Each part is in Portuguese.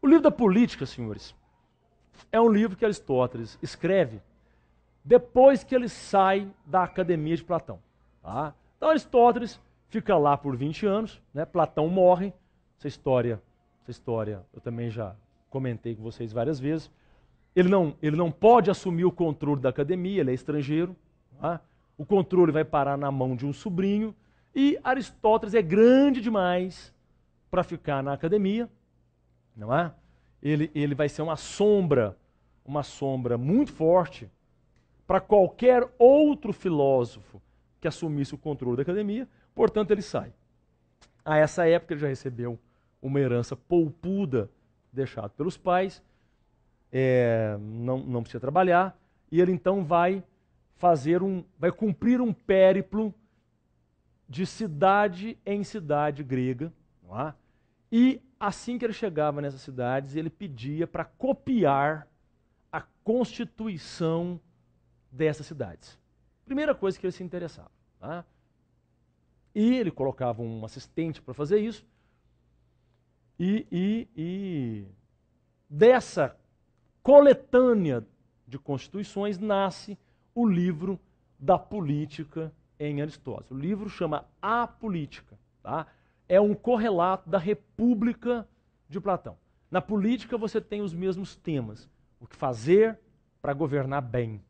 O livro da política, senhores, é um livro que Aristóteles escreve depois que ele sai da academia de Platão. Tá? Então Aristóteles fica lá por 20 anos, né? Platão morre, essa história eu também já comentei com vocês várias vezes. Ele não pode assumir o controle da academia, ele é estrangeiro. Tá? O controle vai parar na mão de um sobrinho, e Aristóteles é grande demais para ficar na academia, não é? Ele vai ser uma sombra muito forte para qualquer outro filósofo que assumisse o controle da academia, portanto ele sai. A essa época ele já recebeu uma herança poupuda deixada pelos pais, não precisa trabalhar, e ele então vai cumprir um périplo de cidade em cidade grega, não é? E assim que ele chegava nessas cidades, ele pedia para copiar a constituição dessas cidades. Primeira coisa que ele se interessava. Tá? E ele colocava um assistente para fazer isso, e dessa coletânea de constituições nasce o livro da política em Aristóteles. O livro chama A Política. Tá? É um correlato da República de Platão. Na política você tem os mesmos temas. O que fazer para governar bem.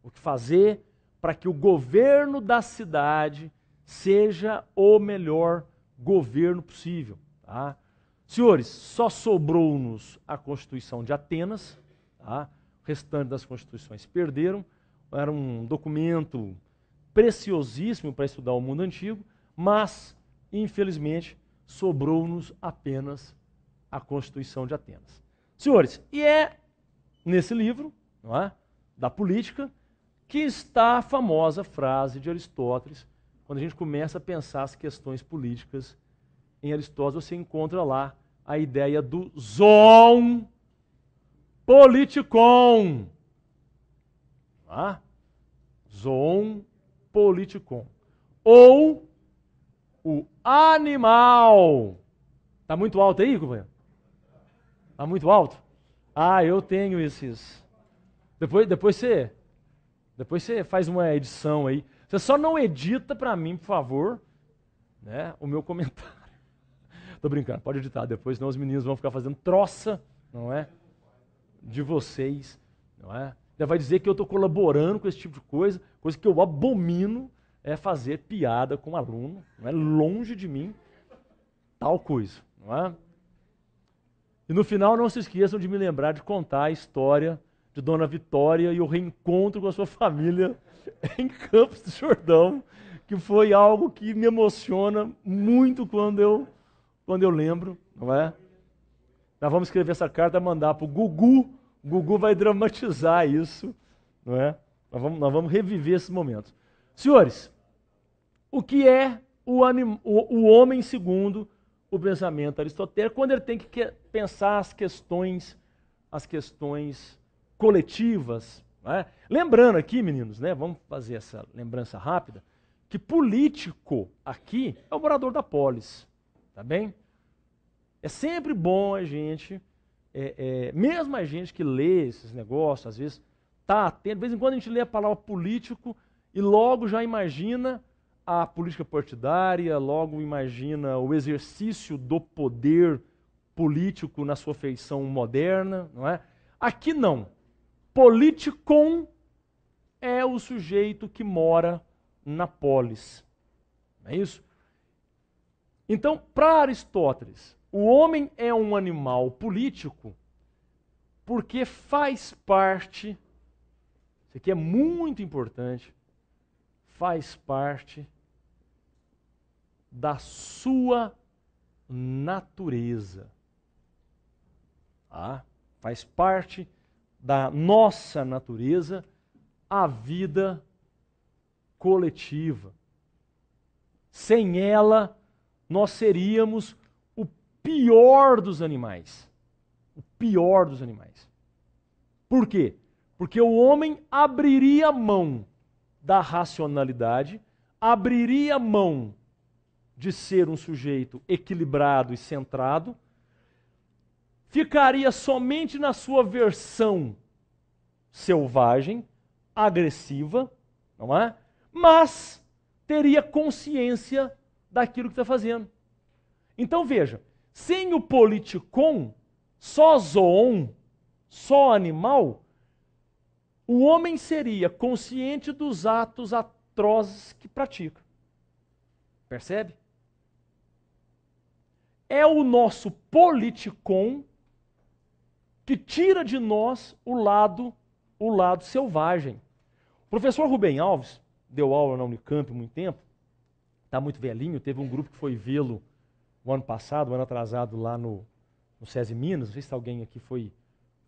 O que fazer para que o governo da cidade seja o melhor governo possível. Tá? Senhores, só sobrou-nos a Constituição de Atenas. Tá? O restante das constituições perderam. Era um documento preciosíssimo para estudar o mundo antigo, mas, infelizmente, sobrou-nos apenas a Constituição de Atenas. Senhores, e é nesse livro, não é, da política, que está a famosa frase de Aristóteles. Quando a gente começa a pensar as questões políticas em Aristóteles, você encontra lá a ideia do zoon politikon. Tá? Zoon politikon. Ou o animal. Está muito alto aí, companheiro? Está muito alto? Ah, eu tenho esses. Depois você faz uma edição aí. Você só não edita para mim, por favor, né, o meu comentário. Tô brincando, pode editar depois, senão os meninos vão ficar fazendo troça, não é? De vocês, não é? Já vai dizer que eu estou colaborando com esse tipo de coisa que eu abomino é fazer piada com aluno, não é? Longe de mim, tal coisa, não é? E no final não se esqueçam de me lembrar de contar a história de Dona Vitória e o reencontro com a sua família em Campos do Jordão, que foi algo que me emociona muito quando eu lembro, não é? Nós vamos escrever essa carta e mandar para o Gugu. O Gugu vai dramatizar isso, não é? Nós vamos reviver esses momentos. Senhores, o que é o homem segundo o pensamento aristotélico, quando ele tem que pensar as questões coletivas? Não é? Lembrando aqui, meninos, né? Vamos fazer essa lembrança rápida, que político aqui é o morador da polis, tá bem? É sempre bom a gente, mesmo a gente que lê esses negócios, às vezes está atento, de vez em quando a gente lê a palavra político e logo já imagina a política partidária, logo imagina o exercício do poder político na sua feição moderna, não é? Aqui não. Politikon é o sujeito que mora na polis. Não é isso? Então, para Aristóteles, o homem é um animal político porque faz parte, isso aqui é muito importante, faz parte da sua natureza. Tá? Faz parte da nossa natureza a vida coletiva. Sem ela, nós seríamos o pior dos animais. O pior dos animais. Por quê? Porque o homem abriria mão da racionalidade, abriria mão de ser um sujeito equilibrado e centrado, ficaria somente na sua versão selvagem, agressiva, não é? Mas teria consciência daquilo que está fazendo. Então veja, sem o politicon, só zoon, só animal, o homem seria consciente dos atos atrozes que pratica. Percebe? É o nosso politicon que tira de nós o lado selvagem. O professor Rubem Alves deu aula na Unicamp há muito tempo, está muito velhinho, teve um grupo que foi vê-lo o ano passado, o ano atrasado, lá no SESI Minas, não sei se alguém aqui foi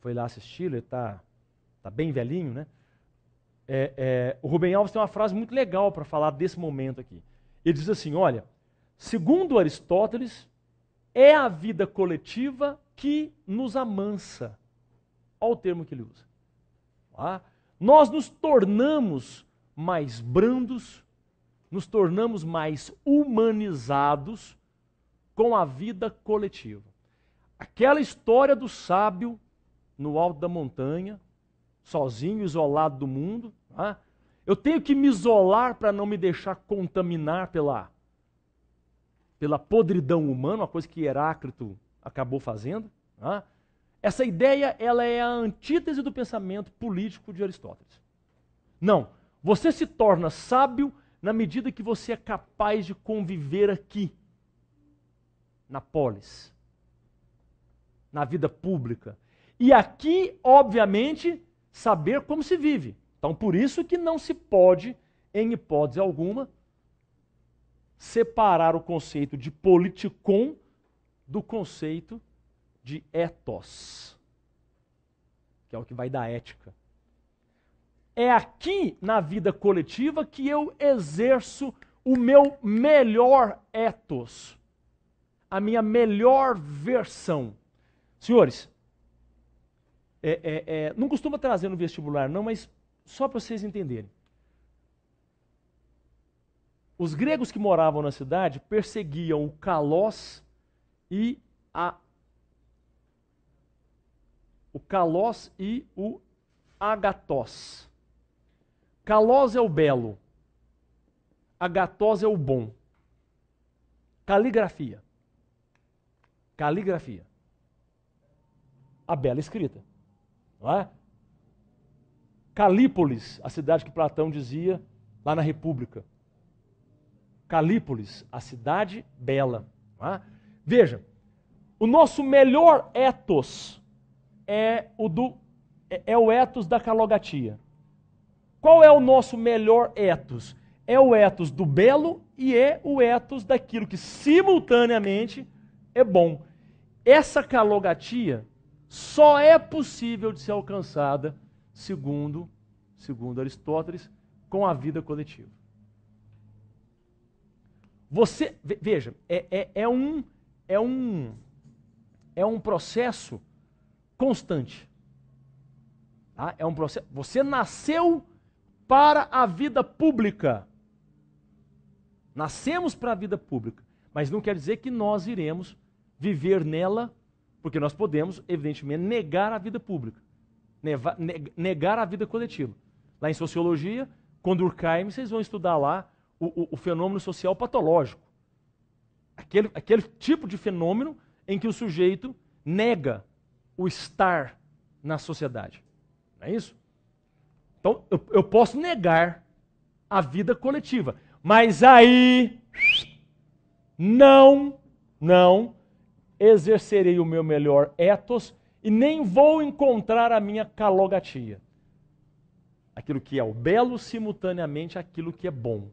lá assistir, ele está bem velhinho, né? O Rubem Alves tem uma frase muito legal para falar desse momento aqui. Ele diz assim, olha, segundo Aristóteles, é a vida coletiva que nos amansa. Olha o termo que ele usa. Tá? Nós nos tornamos mais brandos, nos tornamos mais humanizados com a vida coletiva. Aquela história do sábio no alto da montanha, sozinho, isolado do mundo. Tá? Eu tenho que me isolar para não me deixar contaminar pela podridão humana, uma coisa que Heráclito acabou fazendo. Tá? Essa ideia ela é a antítese do pensamento político de Aristóteles. Não, você se torna sábio na medida que você é capaz de conviver aqui, na polis, na vida pública. E aqui, obviamente, saber como se vive. Então, por isso que não se pode, em hipótese alguma, separar o conceito de politicon do conceito de ethos, que é o que vai dar ética. É aqui, na vida coletiva, que eu exerço o meu melhor ethos, a minha melhor versão. Senhores, não costuma trazer no vestibular, não, mas só para vocês entenderem. Os gregos que moravam na cidade perseguiam o Kalós e o Agathós. Kalós é o belo, Agathós é o bom. Caligrafia. Caligrafia. A bela escrita. Não é? Calípolis, a cidade que Platão dizia lá na República. Calípolis, a cidade bela. Não é? Veja, o nosso melhor ethos é o ethos da calogatia. Qual é o nosso melhor ethos? É o ethos do belo e é o ethos daquilo que simultaneamente é bom. Essa calogatia só é possível de ser alcançada, segundo Aristóteles, com a vida coletiva. Você, veja, é um processo constante. Tá? É um processo. Você nasceu para a vida pública. Nascemos para a vida pública, mas não quer dizer que nós iremos viver nela, porque nós podemos, evidentemente, negar a vida pública, negar a vida coletiva. Lá em Sociologia, com Durkheim, vocês vão estudar lá o fenômeno social patológico. Aquele tipo de fenômeno em que o sujeito nega o estar na sociedade. Não é isso? Então, eu posso negar a vida coletiva, mas aí não exercerei o meu melhor ethos e nem vou encontrar a minha calogatia. Aquilo que é o belo, simultaneamente aquilo que é bom.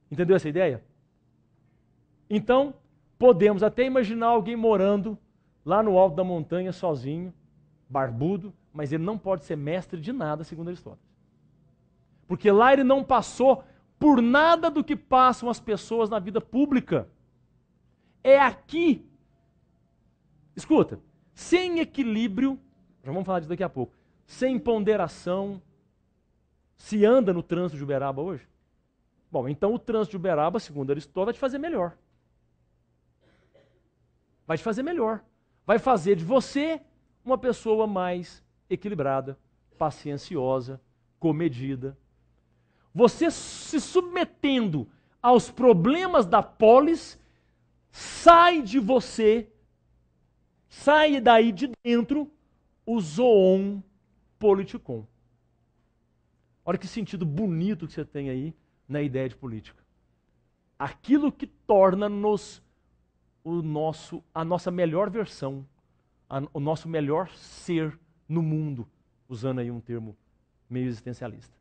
Entendeu essa ideia? Então, podemos até imaginar alguém morando lá no alto da montanha sozinho, barbudo, mas ele não pode ser mestre de nada, segundo Aristóteles. Porque lá ele não passou por nada do que passam as pessoas na vida pública. É aqui. Escuta, sem equilíbrio, já vamos falar disso daqui a pouco, sem ponderação, se anda no trânsito de Uberaba hoje? Bom, então o trânsito de Uberaba, segundo Aristóteles, vai te fazer melhor. Vai te fazer melhor. vai fazer de você uma pessoa mais equilibrada, pacienciosa, comedida. Você se submetendo aos problemas da polis, sai de você, sai daí de dentro, o zoon politikon. Olha que sentido bonito que você tem aí na ideia de política. Aquilo que torna-nos a nossa melhor versão, o nosso melhor ser no mundo, usando aí um termo meio existencialista.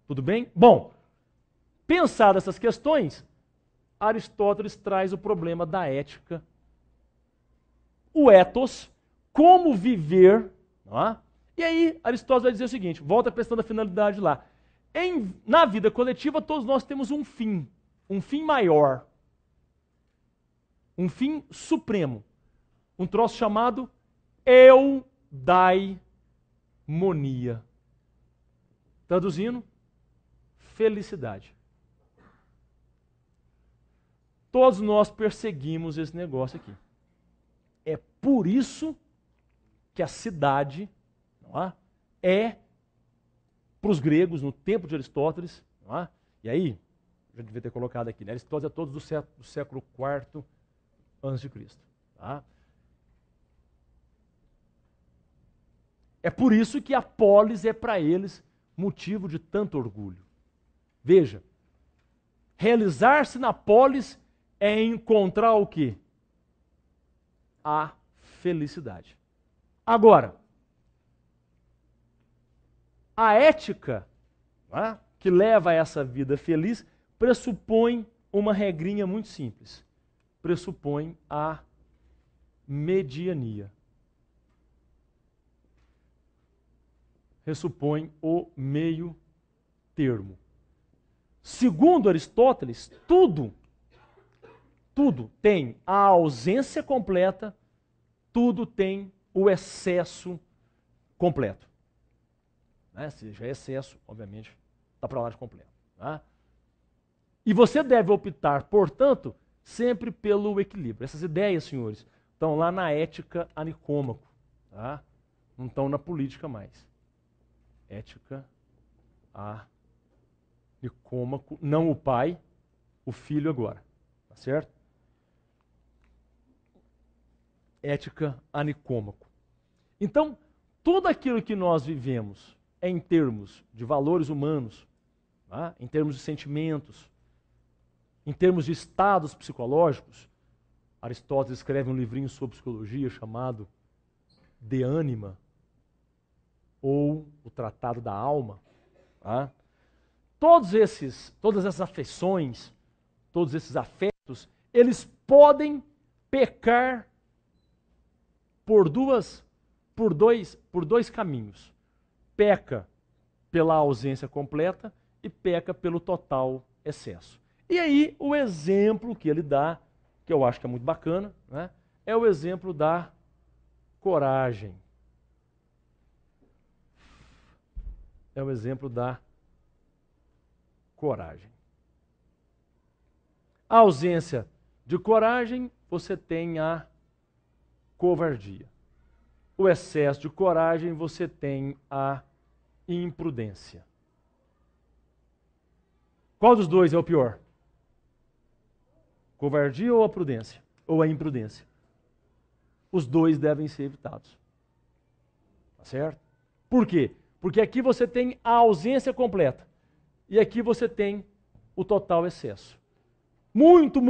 Tudo bem? Bom, pensadas essas questões, Aristóteles traz o problema da ética, o ethos, como viver, não é? E aí Aristóteles vai dizer o seguinte, volta à questão da finalidade lá. Na vida coletiva, todos nós temos um fim maior, um fim supremo, um troço chamado eudaimonia. Traduzindo, felicidade. Todos nós perseguimos esse negócio aqui. É por isso que a cidade, não é para os gregos, no tempo de Aristóteles, não é? E aí, já devia ter colocado aqui, né? Aristóteles é todos do século IV a.C. Tá? É por isso que a polis é para eles motivo de tanto orgulho. Veja, realizar-se na polis é encontrar o quê? A felicidade. Agora, a ética, né, que leva a essa vida feliz pressupõe uma regrinha muito simples. Pressupõe a mediania. Pressupõe o meio termo. Segundo Aristóteles, tudo tem a ausência completa, tudo tem o excesso completo. Né? Se já é excesso, obviamente, está para lá de completo. Tá? E você deve optar, portanto, sempre pelo equilíbrio. Essas ideias, senhores, estão lá na ética a Nicômaco. Tá? Não estão na política mais. Ética a Nicômaco, não o pai, o filho agora. Tá certo? Ética a Nicômaco. Então, tudo aquilo que nós vivemos em termos de valores humanos, tá? Em termos de sentimentos, em termos de estados psicológicos, Aristóteles escreve um livrinho sobre psicologia chamado De Anima, ou o Tratado da Alma. Tá? Todas essas afeições, todos esses afetos, eles podem pecar por dois caminhos. Peca pela ausência completa e peca pelo total excesso. E aí o exemplo que ele dá, que eu acho que é muito bacana, né, é o exemplo da coragem. É o exemplo da coragem. A ausência de coragem, você tem a covardia. O excesso de coragem, você tem a imprudência. Qual dos dois é o pior? Covardia ou a prudência? Ou a imprudência? Os dois devem ser evitados. Tá certo? Por quê? Porque aqui você tem a ausência completa. E aqui você tem o total excesso. Muito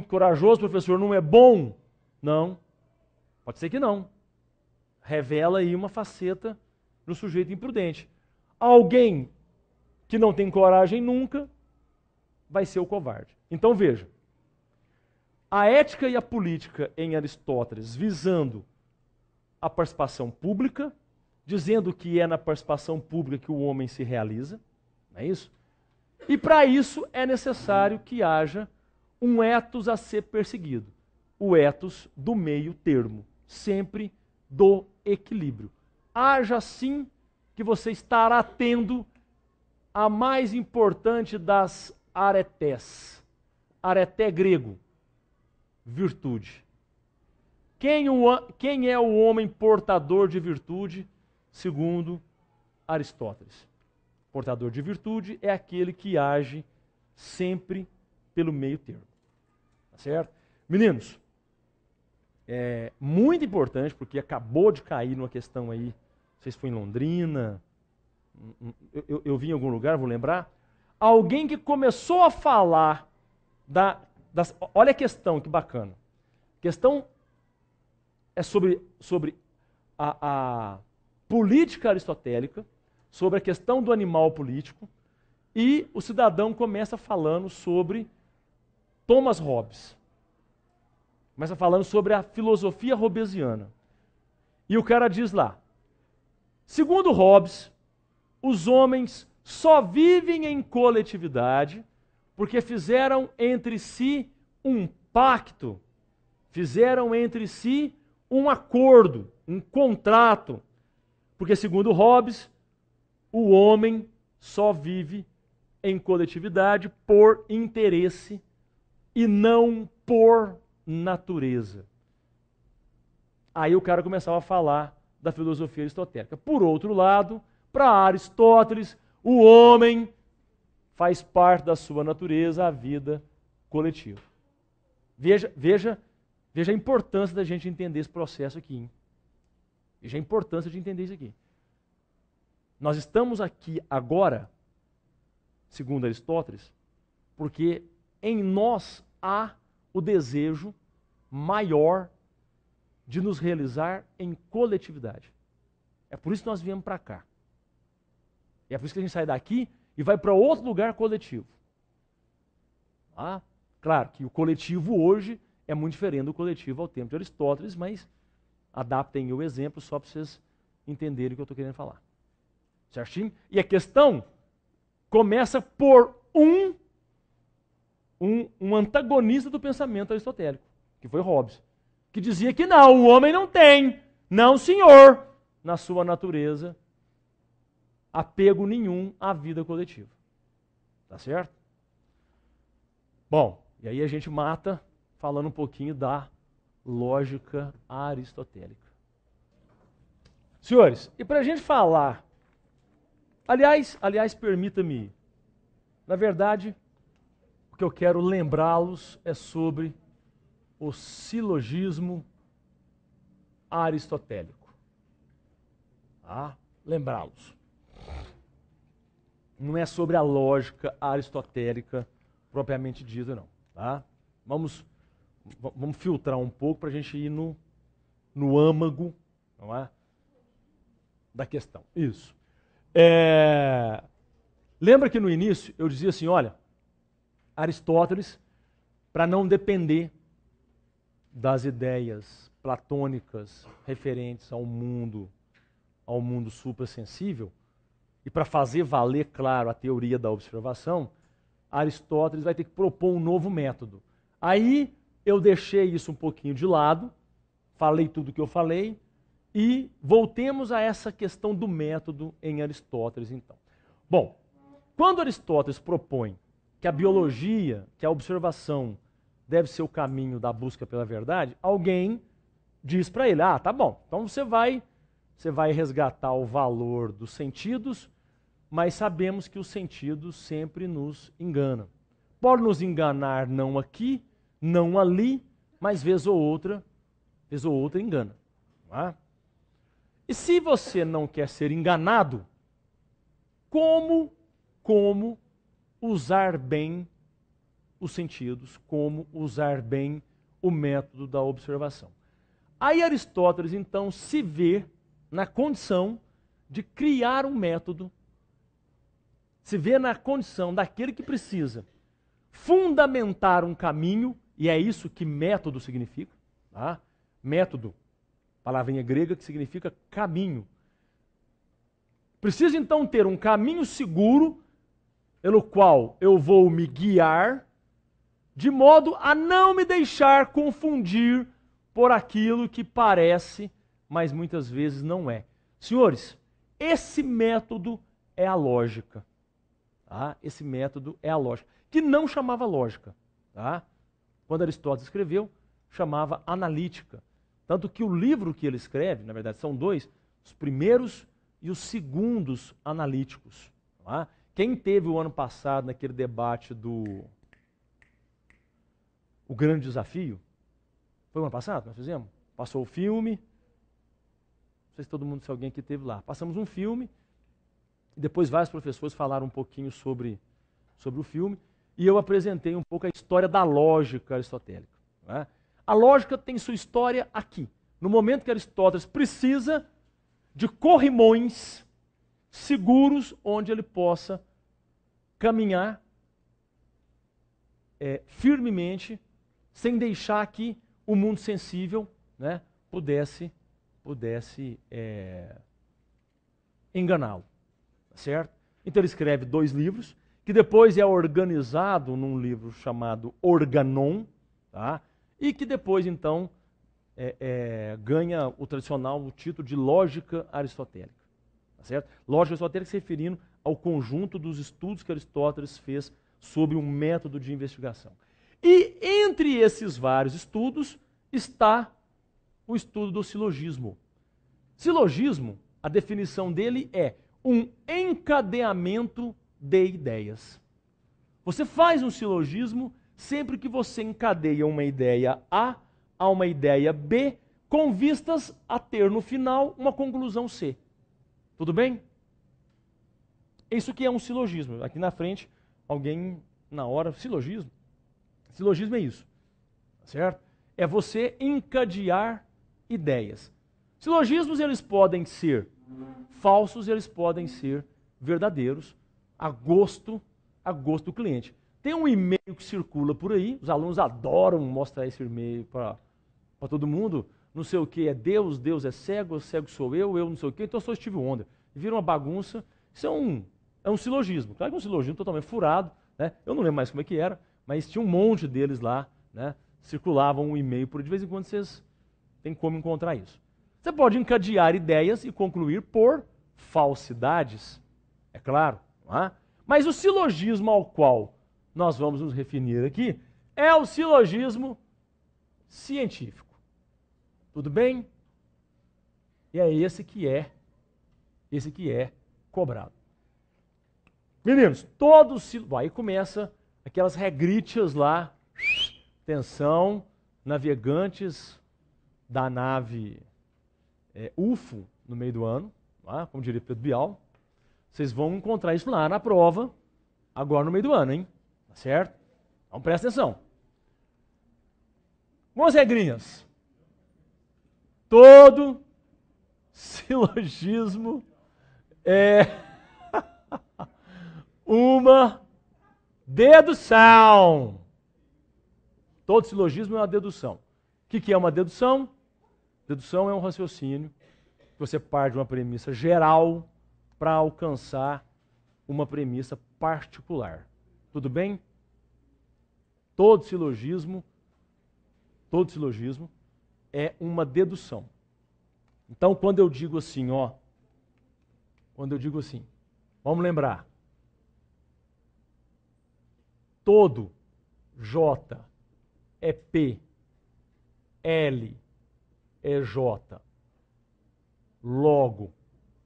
corajoso, professor, não é bom? Não. Pode ser que não. Revela aí uma faceta no sujeito imprudente. Alguém que não tem coragem nunca vai ser o covarde. Então veja, a ética e a política em Aristóteles visando a participação pública, dizendo que é na participação pública que o homem se realiza, não é isso? E para isso é necessário que haja um ethos a ser perseguido, o ethos do meio termo, sempre do equilíbrio. Haja assim que você estará tendo a mais importante das aretés. Areté grego, virtude. Quem é o homem portador de virtude, segundo Aristóteles? Portador de virtude é aquele que age sempre pelo meio termo. Tá certo? Meninos, é muito importante, porque acabou de cair numa questão aí, não sei se foi em Londrina, eu vi em algum lugar, vou lembrar, alguém que começou a falar olha a questão, que bacana. A questão é sobre a política aristotélica, sobre a questão do animal político, e o cidadão começa falando sobre Thomas Hobbes. Começa falando sobre a filosofia hobbesiana. E o cara diz lá, segundo Hobbes, os homens só vivem em coletividade porque fizeram entre si um pacto, fizeram entre si um acordo, um contrato. Porque, segundo Hobbes, o homem só vive em coletividade por interesse e não por natureza. Aí o cara começava a falar da filosofia aristotélica. Por outro lado, para Aristóteles, o homem faz parte da sua natureza a vida coletiva. Veja a importância da gente entender esse processo aqui. Hein? Veja a importância de entender isso aqui. Nós estamos aqui agora, segundo Aristóteles, porque em nós há o desejo maior de nos realizar em coletividade. É por isso que nós viemos para cá. E é por isso que a gente sai daqui e vai para outro lugar coletivo. Ah, claro que o coletivo hoje é muito diferente do coletivo ao tempo de Aristóteles, mas adaptem o exemplo só para vocês entenderem o que eu estou querendo falar. Certinho? E a questão começa por um antagonista do pensamento aristotélico, que foi Hobbes, que dizia que não, o homem não tem, não senhor, na sua natureza, apego nenhum à vida coletiva. Tá certo? Bom, e aí a gente mata falando um pouquinho da lógica aristotélica. Senhores, e para a gente falar, aliás, permita-me, na verdade, o que eu quero lembrá-los é sobre o silogismo aristotélico. Tá? Lembrá-los. Não é sobre a lógica aristotélica propriamente dita, não. Tá? Vamos filtrar um pouco para a gente ir no âmago, não é? Da questão. Isso. Lembra que no início eu dizia assim, olha, Aristóteles, para não depender das ideias platônicas referentes ao mundo suprassensível, e para fazer valer, claro, a teoria da observação, Aristóteles vai ter que propor um novo método. Aí eu deixei isso um pouquinho de lado, falei tudo o que eu falei, e voltemos a essa questão do método em Aristóteles, então. Bom, quando Aristóteles propõe que a biologia, que a observação deve ser o caminho da busca pela verdade, alguém diz para ele, tá bom, então você vai resgatar o valor dos sentidos, mas sabemos que os sentidos sempre nos enganam. Pode nos enganar não aqui, não ali, mas vez ou outra engana. Não é? E se você não quer ser enganado, como usar bem os sentidos, como usar bem o método da observação? Aí Aristóteles, então, se vê na condição de criar um método, se vê na condição daquele que precisa fundamentar um caminho, e é isso que método significa, tá? Método, palavrinha grega que significa caminho. Preciso então ter um caminho seguro pelo qual eu vou me guiar, de modo a não me deixar confundir por aquilo que parece, mas muitas vezes não é. Senhores, esse método é a lógica. Tá? Esse método é a lógica, que não chamava lógica. Tá? Quando Aristóteles escreveu, chamava analítica. Tanto que o livro que ele escreve, na verdade são dois, os primeiros e os segundos analíticos. Tá? Quem teve o ano passado naquele debate do O Grande Desafio, foi o ano passado que nós fizemos? Passou o filme, não sei se todo mundo, se alguém aqui teve lá. Passamos um filme, e depois vários professores falaram um pouquinho sobre o filme, e eu apresentei um pouco a história da lógica aristotélica. Né? A lógica tem sua história aqui. No momento que Aristóteles precisa de corrimões seguros onde ele possa caminhar firmemente, sem deixar que o mundo sensível, né, pudesse enganá-lo. Certo? Então ele escreve 2 livros, que depois é organizado num livro chamado Organon, tá? E que depois, então, ganha o tradicional título de Lógica Aristotélica. Tá certo? Lógica Aristotélica se referindo ao conjunto dos estudos que Aristóteles fez sobre um método de investigação. E entre esses vários estudos está o estudo do silogismo. Silogismo, a definição dele é um encadeamento de ideias. Você faz um silogismo sempre que você encadeia uma ideia A a uma ideia B, com vistas a ter no final uma conclusão C. Tudo bem? Isso que é um silogismo. Aqui na frente, alguém na hora, silogismo? Silogismo é isso, certo? É você encadear ideias. Silogismos, eles podem ser falsos, eles podem ser verdadeiros, a gosto do cliente. Tem um e-mail que circula por aí, os alunos adoram mostrar esse e-mail para todo mundo, não sei o que é Deus, Deus é cego sou eu não sei o que, então eu sou Steve Wonder. Vira uma bagunça, isso é um silogismo. Claro que é um silogismo totalmente furado, né? Eu não lembro mais como é que era, mas tinha um monte deles lá, né? Circulavam um e-mail por aí, de vez em quando vocês têm como encontrar isso. Você pode encadear ideias e concluir por falsidades, é claro, não é? Mas o silogismo ao qual nós vamos nos referir aqui é o silogismo científico. Tudo bem? E é esse que é cobrado. Meninos, aí começa aquelas regritas lá, atenção, navegantes da nave UFO no meio do ano, tá? Como diria Pedro Bial, vocês vão encontrar isso lá na prova, agora no meio do ano, hein? Tá certo? Então presta atenção. Algumas regrinhas. Todo silogismo é uma dedução. Todo silogismo é uma dedução. O que é uma dedução? Dedução é um raciocínio que você parte de uma premissa geral para alcançar uma premissa particular. Tudo bem? Todo silogismo é uma dedução. Então, quando eu digo assim, vamos lembrar. Todo J é P, L é J, logo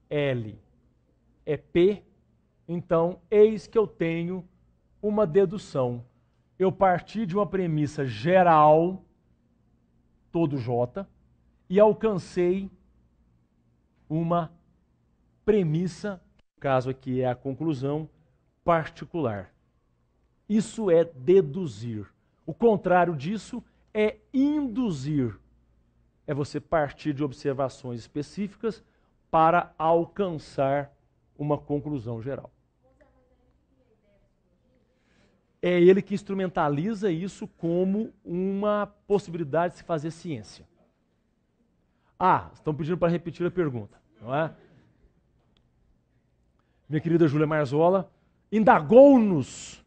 L é P, então eis que eu tenho uma dedução. Eu parti de uma premissa geral, todo J, e alcancei uma premissa, no caso aqui é a conclusão, particular. Isso é deduzir. O contrário disso é induzir. É você partir de observações específicas para alcançar uma conclusão geral. É ele que instrumentaliza isso como uma possibilidade de se fazer ciência. Estão pedindo para repetir a pergunta, não é? Minha querida Júlia Marzola indagou-nos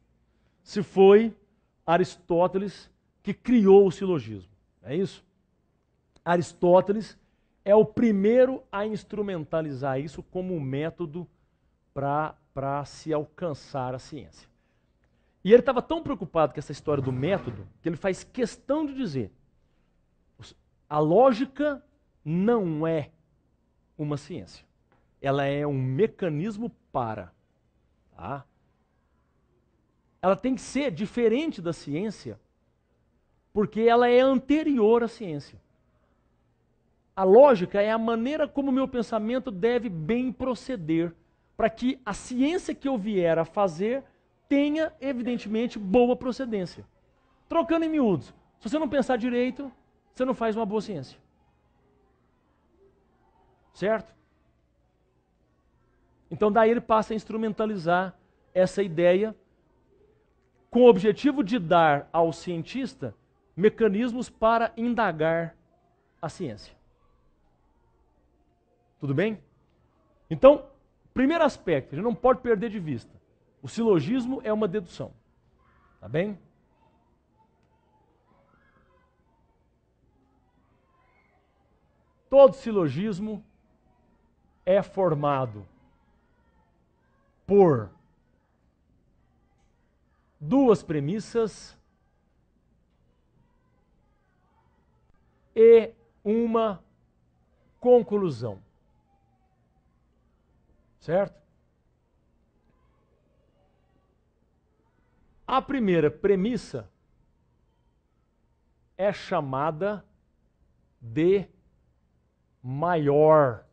se foi Aristóteles que criou o silogismo. É isso? Aristóteles é o primeiro a instrumentalizar isso como um método para se alcançar a ciência. E ele estava tão preocupado com essa história do método que ele faz questão de dizer: A lógica não é uma ciência. Ela é um mecanismo para. Tá? Ela tem que ser diferente da ciência, porque ela é anterior à ciência. A lógica é a maneira como o meu pensamento deve bem proceder, para que a ciência que eu vier a fazer tenha, evidentemente, boa procedência. Trocando em miúdos, se você não pensar direito, você não faz uma boa ciência. Certo? Então daí ele passa a instrumentalizar essa ideia com o objetivo de dar ao cientista mecanismos para indagar a ciência. Tudo bem? Então, primeiro aspecto, a gente não pode perder de vista. O silogismo é uma dedução. Tá bem? Todo silogismo é formado por duas premissas e uma conclusão. Certo? A primeira premissa é chamada de maior,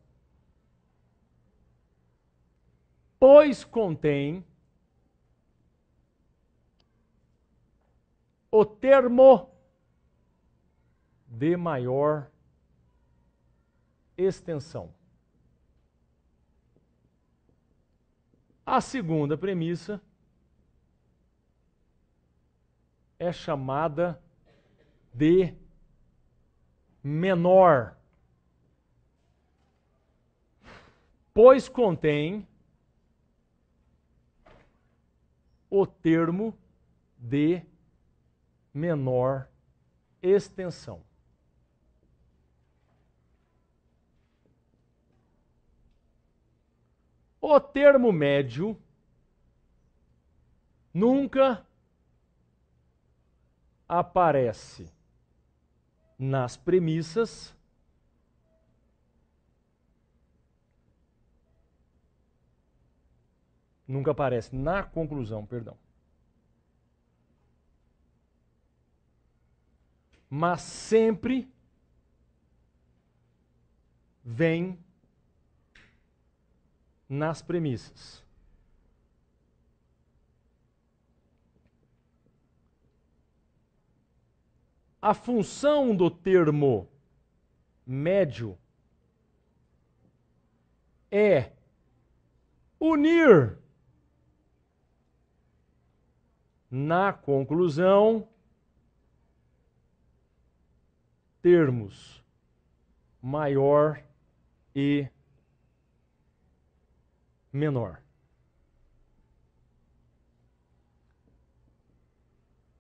pois contém o termo de maior extensão. A segunda premissa é chamada de menor, pois contém o termo de menor extensão. O termo médio nunca aparece nas premissas nunca aparece na conclusão, perdão. Mas sempre vem nas premissas. A função do termo médio é unir na conclusão termos maior e menor.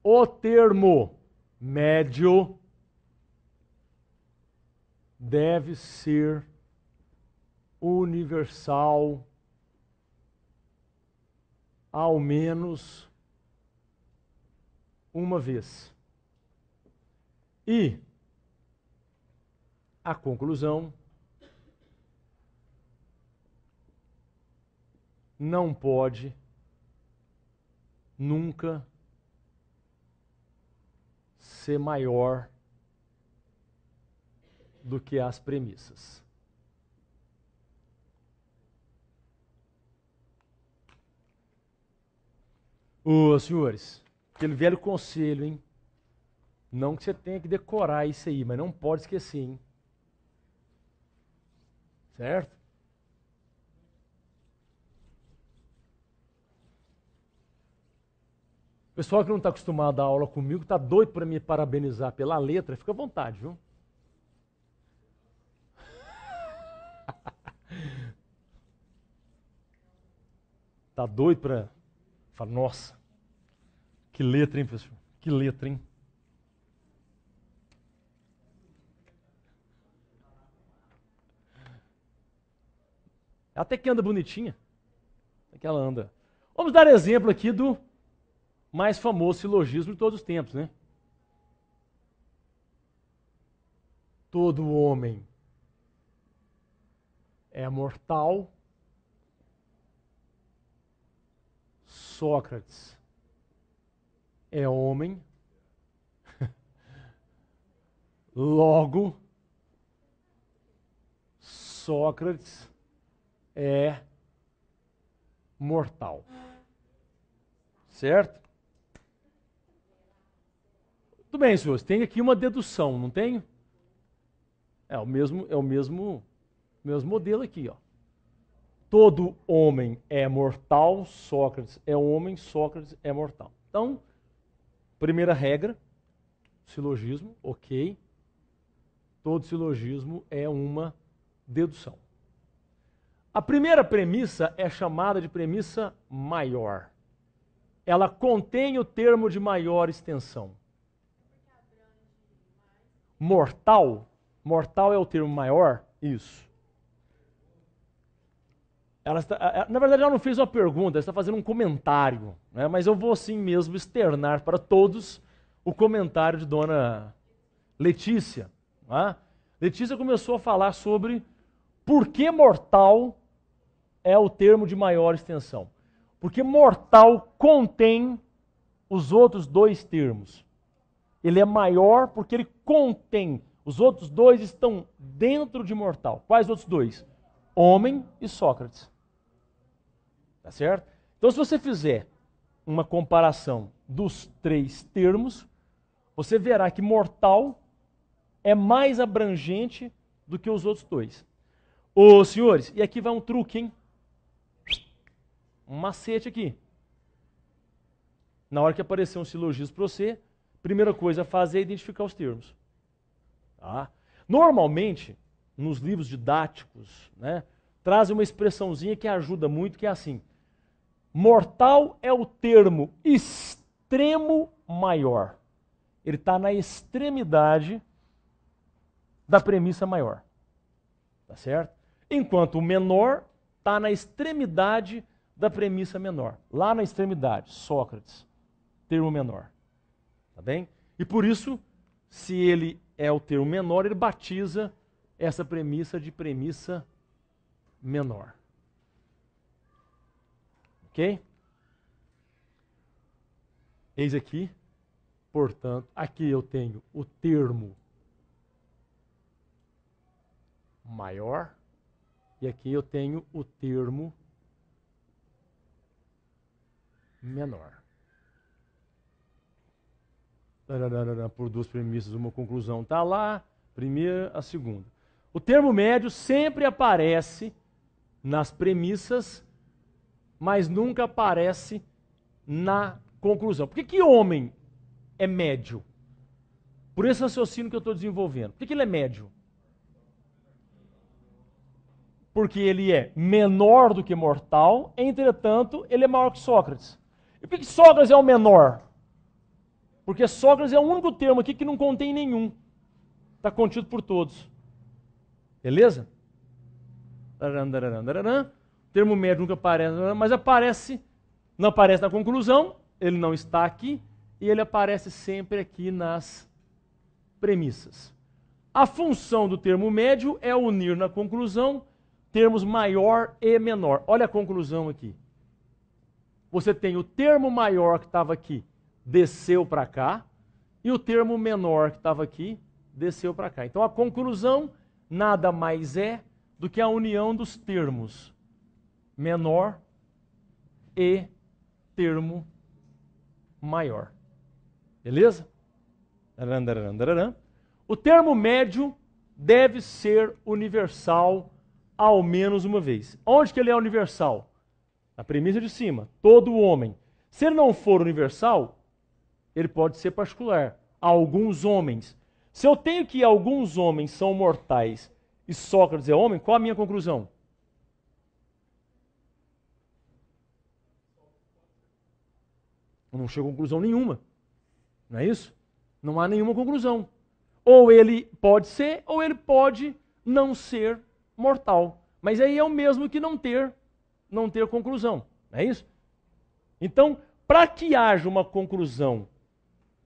O termo médio deve ser universal ao menos uma vez. E a conclusão não pode nunca ser maior do que as premissas. Ô, senhores, aquele velho conselho, hein? Não que você tenha que decorar isso aí, mas não pode esquecer, hein? Certo? O pessoal que não está acostumado a dar aula comigo está doido para me parabenizar pela letra, fica à vontade, viu? Tá doido para falar, nossa, que letra, hein, pessoal? Que letra, hein? Até que anda bonitinha. Até que ela anda. Vamos dar exemplo aqui do mais famoso silogismo de todos os tempos, né? todo homem é mortal. Sócrates é homem. Logo, Sócrates é mortal. Certo? Tudo bem, senhores. Tem aqui uma dedução, não tem? É o mesmo modelo aqui, ó. Todo homem é mortal, Sócrates é homem, Sócrates é mortal. Então, primeira regra, silogismo, ok. Todo silogismo é uma dedução. A primeira premissa é chamada de premissa maior. Ela contém o termo de maior extensão. Mortal? Mortal é o termo maior? Isso. Na verdade, ela não fez uma pergunta, ela está fazendo um comentário, né? Mas eu vou assim mesmo externar para todos o comentário de Dona Letícia. Né? Letícia começou a falar sobre por que mortal é o termo de maior extensão. Porque mortal contém os outros dois termos. Ele é maior porque ele contém. Os outros dois estão dentro de mortal. Quais outros dois? Homem e Sócrates. Tá certo? Então, se você fizer uma comparação dos três termos, você verá que mortal é mais abrangente do que os outros dois. Ô, senhores, e aqui vai um truque, hein? Um macete aqui. Na hora que aparecer um silogismo para você, primeira coisa a fazer é identificar os termos. Tá? Normalmente, nos livros didáticos, né, trazem uma expressãozinha que ajuda muito, que é assim: mortal é o termo extremo maior. Ele está na extremidade da premissa maior. Tá certo? Enquanto o menor está na extremidade da premissa menor. Lá na extremidade, Sócrates, termo menor. Tá bem? E por isso, se ele é o termo menor, ele batiza essa premissa de premissa menor. Ok? Eis aqui, portanto, aqui eu tenho o termo maior e aqui eu tenho o termo menor. Por duas premissas, uma conclusão está lá, primeira, a segunda. O termo médio sempre aparece nas premissas, mas nunca aparece na conclusão. Por que homem é médio? Por esse raciocínio que eu estou desenvolvendo. Por que ele é médio? Porque ele é menor do que mortal, entretanto, ele é maior que Sócrates. E por que Sócrates é o menor? Porque Sócrates é o único termo aqui que não contém nenhum. Está contido por todos. Beleza? O termo médio nunca aparece, mas aparece, não aparece na conclusão, ele não está aqui, e ele aparece sempre aqui nas premissas. A função do termo médio é unir na conclusão termos maior e menor. Olha a conclusão aqui. Você tem o termo maior que estava aqui, desceu para cá, e o termo menor que estava aqui, desceu para cá. Então a conclusão nada mais é do que a união dos termos menor e termo maior. Beleza? O termo médio deve ser universal ao menos uma vez. Onde que ele é universal? Na premissa de cima, todo homem. Se ele não for universal, ele pode ser particular. Alguns homens. Se eu tenho que alguns homens são mortais e Sócrates é homem, qual a minha conclusão? Eu não chego a conclusão nenhuma. Não é isso? Não há nenhuma conclusão. Ou ele pode ser, ou ele pode não ser mortal. Mas aí é o mesmo que não ter conclusão. Não é isso? Então, para que haja uma conclusão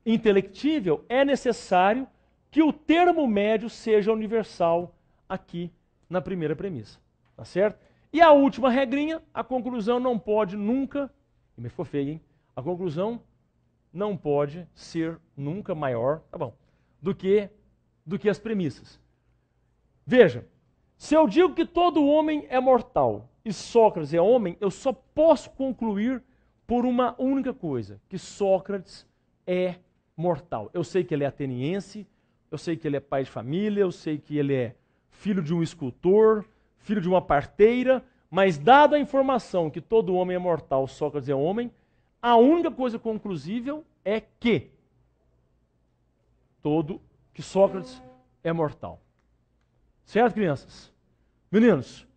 intelectível, é necessário que o termo médio seja universal aqui na primeira premissa. Tá certo? E a última regrinha, a conclusão não pode nunca, me ficou feio, hein? A conclusão não pode ser nunca maior, tá bom, do que as premissas. Veja, se eu digo que todo homem é mortal e Sócrates é homem, eu só posso concluir por uma única coisa, que Sócrates é mortal. Eu sei que ele é ateniense, eu sei que ele é pai de família, eu sei que ele é filho de um escultor, filho de uma parteira, mas dada a informação que todo homem é mortal, Sócrates é homem, a única coisa conclusível é que Sócrates é mortal. Certo, crianças? Meninos,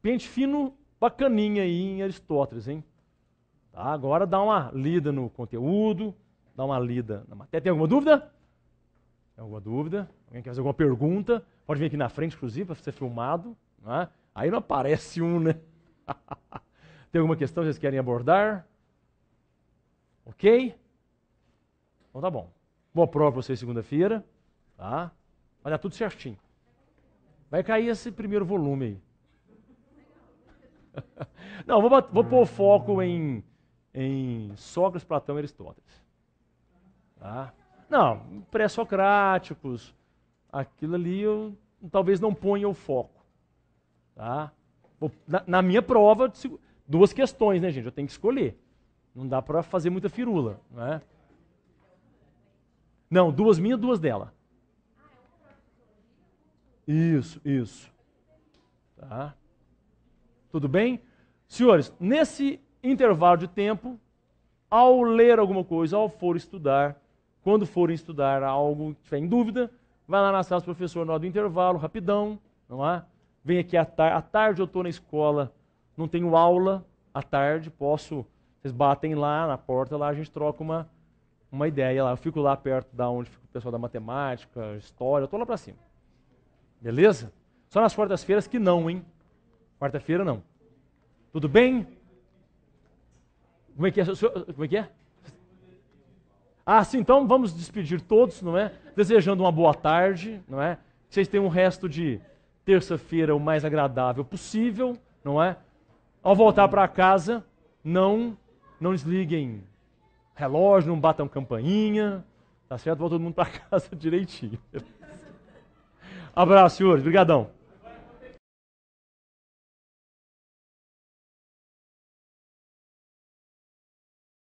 pente fino bacaninha aí em Aristóteles, hein? Tá, agora dá uma lida no conteúdo, dá uma lida na matéria. Tem alguma dúvida? Tem alguma dúvida? Alguém quer fazer alguma pergunta? Pode vir aqui na frente, inclusive, para ser filmado. Né? Aí não aparece um, né? Tem alguma questão que vocês querem abordar? Ok? Então tá bom. Boa prova para vocês segunda-feira. Tá? Vai dar tudo certinho. Vai cair esse primeiro volume aí. Não, vou pôr o foco em Sócrates, Platão e Aristóteles. Tá? Não, pré-socráticos, aquilo ali eu talvez não ponha o foco. Tá? Na minha prova, duas questões, né, gente? Eu tenho que escolher. Não dá para fazer muita firula. Né? Não, duas minhas, duas dela. Isso. Tá? Tudo bem? Senhores, nesse intervalo de tempo, ao ler alguma coisa, ao for estudar, quando forem estudar algo que tiver em dúvida, vai lá na sala do professor na hora do intervalo, rapidão, não é? Vem aqui à tarde eu estou na escola, não tenho aula, à tarde vocês batem lá na porta, lá a gente troca uma ideia lá. Eu fico lá perto da onde fica o pessoal da matemática, história, eu estou lá para cima. Beleza? Só nas quartas-feiras que não, hein? Quarta-feira não. Tudo bem? Como é que é? Como é que é? Ah, sim, então vamos despedir todos, não é? Desejando uma boa tarde, não é? Que vocês tenham um resto de terça-feira o mais agradável possível, não é? Ao voltar para casa, não desliguem relógio, não batam campainha, tá certo? Volta todo mundo para casa direitinho. Abraço, senhores. Obrigadão.